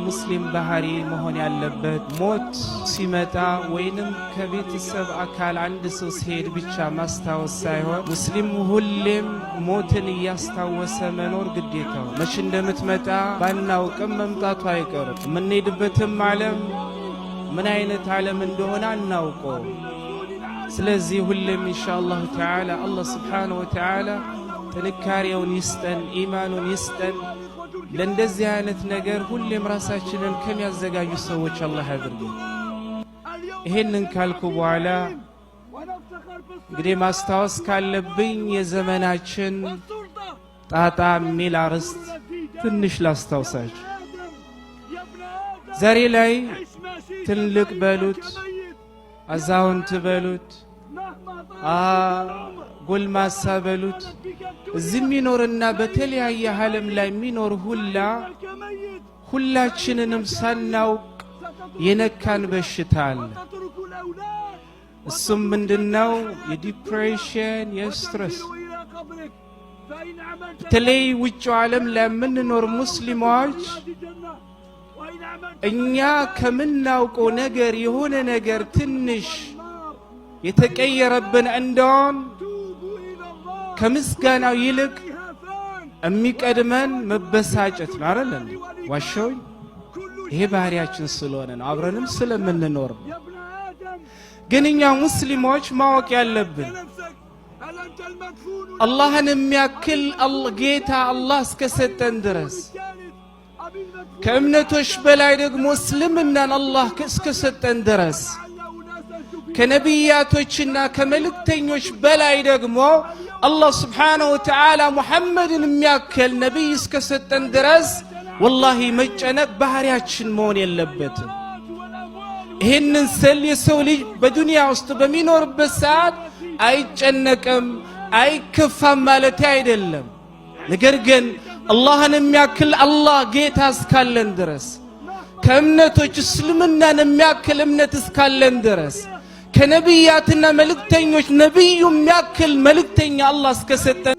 ሙስሊም ባህሪ መሆን ያለበት ሞት ሲመጣ ወይንም ከቤተሰብ አካል አንድ ሰው ሲሄድ ብቻ ማስታወስ ሳይሆን ሙስሊም ሁሌም ሞትን እያስታወሰ መኖር ግዴታው። መቼ እንደምትመጣ ባናውቅም መምጣቱ አይቀርም። የምንሄድበትም ዓለም ምን አይነት ዓለም እንደሆነ አናውቀው። ስለዚህ ሁሌም ኢንሻአላህ ተዓላ አላህ ሱብሓነሁ ወተዓላ ጥንካሬውን ይስጠን፣ ኢማኑን ይስጠን። ለእንደዚህ አይነት ነገር ሁሌም ራሳችንን ከሚያዘጋጁ ሰዎች አላህ ያድርገን። ይሄንን ካልኩ በኋላ እንግዲህ ማስታወስ ካለብኝ የዘመናችን ጣጣ የሚል አርዕስት ትንሽ ላስታውሳችሁ። ዛሬ ላይ ትልቅ በሉት አዛውንት በሉት ጎልማሳ በሉት እዚህ የሚኖርና በተለያየ ዓለም ላይ የሚኖር ሁላችንንም ሳናውቅ የነካን በሽታ አለ። እሱም ምንድነው? የዲፕሬሽን፣ የስትረስ። በተለይ ውጭው ዓለም ላይ የምንኖር ሙስሊሞች እኛ ከምናውቀው ነገር የሆነ ነገር ትንሽ የተቀየረብን እንደሆን ከምስጋናው ይልቅ የሚቀድመን መበሳጨት ነው አይደል? ዋሻው ይሄ ባህሪያችን ስለሆነ ነው፣ አብረንም ስለምንኖር ነው። ግን እኛ ሙስሊሞች ማወቅ ያለብን አላህን የሚያክል ጌታ አላህ እስከሰጠን ድረስ ከእምነቶች በላይ ደግሞ እስልምናን አላህ እስከሰጠን ድረስ ከነቢያቶችና ከመልእክተኞች በላይ ደግሞ አላህ ስብሓነሁ ወተዓላ ሙሐመድን የሚያክል ነቢይ እስከሰጠን ድረስ ወላሂ መጨነቅ ባህሪያችን መሆን የለበትም። ይህንን ስል የሰው ልጅ በዱንያ ውስጥ በሚኖርበት ሰዓት አይጨነቅም አይከፋም ማለት አይደለም። ነገር ግን አላህን የሚያክል አላህ ጌታ እስካለን ድረስ ከእምነቶች እስልምናን የሚያክል እምነት እስካለን ድረስ ከነቢያትና መልእክተኞች ነቢዩ የሚያክል መልእክተኛ አላህ እስከሰጠን